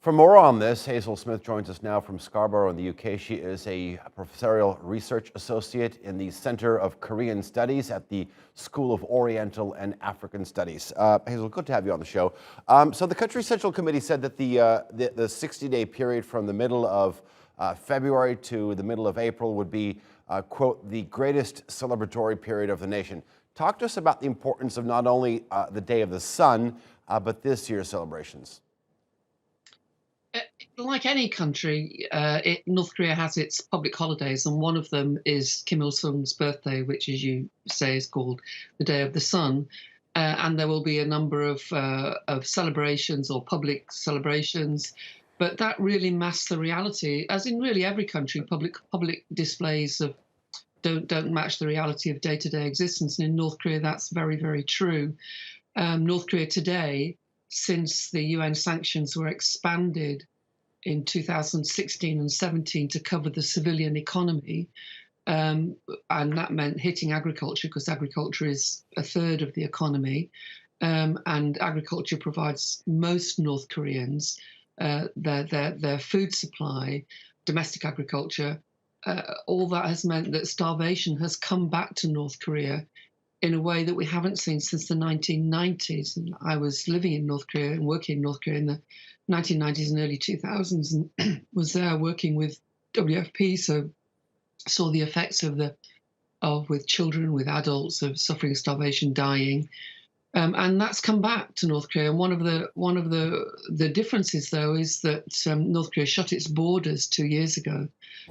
For more on this, Hazel Smith joins us now from Scarborough in the UK. She is a professorial research associate in the Centre of Korean Studies at the School of Oriental and African Studies. Hazel, good to have you on the show. So the country's Central Committee said that the 60-day period from the middle of February to the middle of April would be, quote, the greatest celebratory period of the nation. Talk to us about the importance of not only the Day of the Sun, but this year's celebrations. Like any country, North Korea has its public holidays, and one of them is Kim Il-sung's birthday, which, as you say, is called the Day of the Sun. And there will be a number of celebrations or public celebrations, but that really masks the reality. As in really every country, public displays of don't match the reality of day-to-day existence. And in North Korea, that's very, very true. North Korea today, since the UN sanctions were expanded in 2016 and 17 to cover the civilian economy, and that meant hitting agriculture, because agriculture is a third of the economy, and agriculture provides most North Koreans their food supply, domestic agriculture. All that has meant that starvation has come back to North Korea in a way that we haven't seen since the 1990s. And I was living in North Korea and working in North Korea in the 1990s and early 2000s, and was there working with WFP, so saw the effects with children, with adults, of suffering, starvation, dying, and that's come back to North Korea. And one of the differences, though, is that North Korea shut its borders 2 years ago.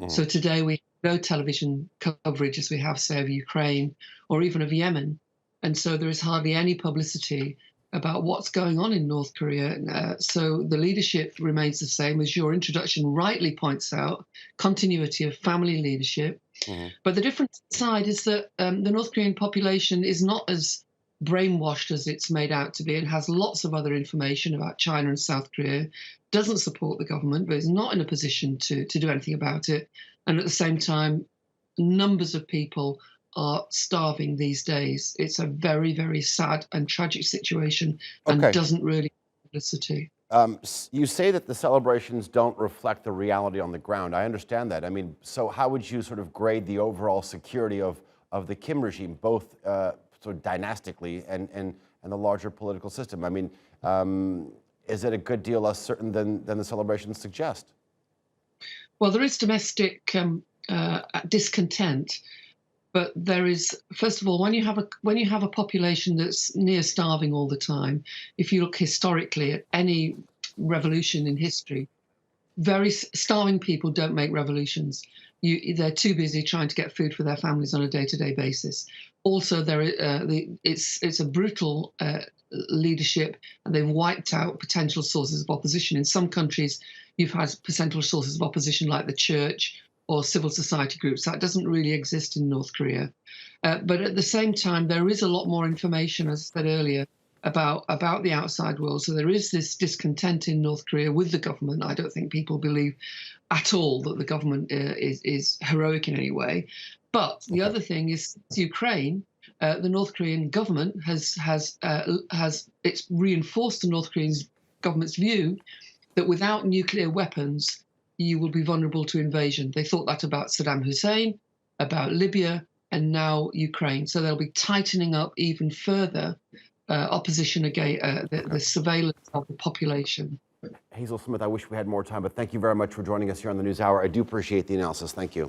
So today we have no television coverage as we have, say, of Ukraine or even of Yemen, and so there is hardly any publicity about what's going on in North Korea. So the leadership remains the same, as your introduction rightly points out, continuity of family leadership. But the difference side is that the North Korean population is not as brainwashed as it's made out to be. It has lots of other information about China and South Korea, doesn't support the government, but is not in a position to do anything about it. And at the same time, numbers of people are starving these days. It's a very, very sad and tragic situation, and doesn't really have publicity. You say that the celebrations don't reflect the reality on the ground. I understand that. I mean, so how would you sort of grade the overall security of the Kim regime, both sort of dynastically and the larger political system? I mean, is it a good deal less certain than the celebrations suggest? Well, there is domestic discontent. But there is, first of all, when you have a population that's near starving all the time, if you look historically at any revolution in history, very starving people don't make revolutions. They're too busy trying to get food for their families on a day-to-day basis. Also, it's a brutal leadership, and they've wiped out potential sources of opposition. In some countries, you've had potential sources of opposition like the church or civil society groups. That doesn't really exist in North Korea. But at the same time, there is a lot more information, as I said earlier, about the outside world. So there is this discontent in North Korea with the government. I don't think people believe at all that the government is heroic in any way. But the other thing is Ukraine. The North Korean government has it's reinforced the North Korean government's view that without nuclear weapons, you will be vulnerable to invasion. They thought that about Saddam Hussein, about Libya, and now Ukraine. So they'll be tightening up even further opposition against the surveillance of the population. Hazel Smith, I wish we had more time, but thank you very much for joining us here on the NewsHour. I do appreciate the analysis. Thank you.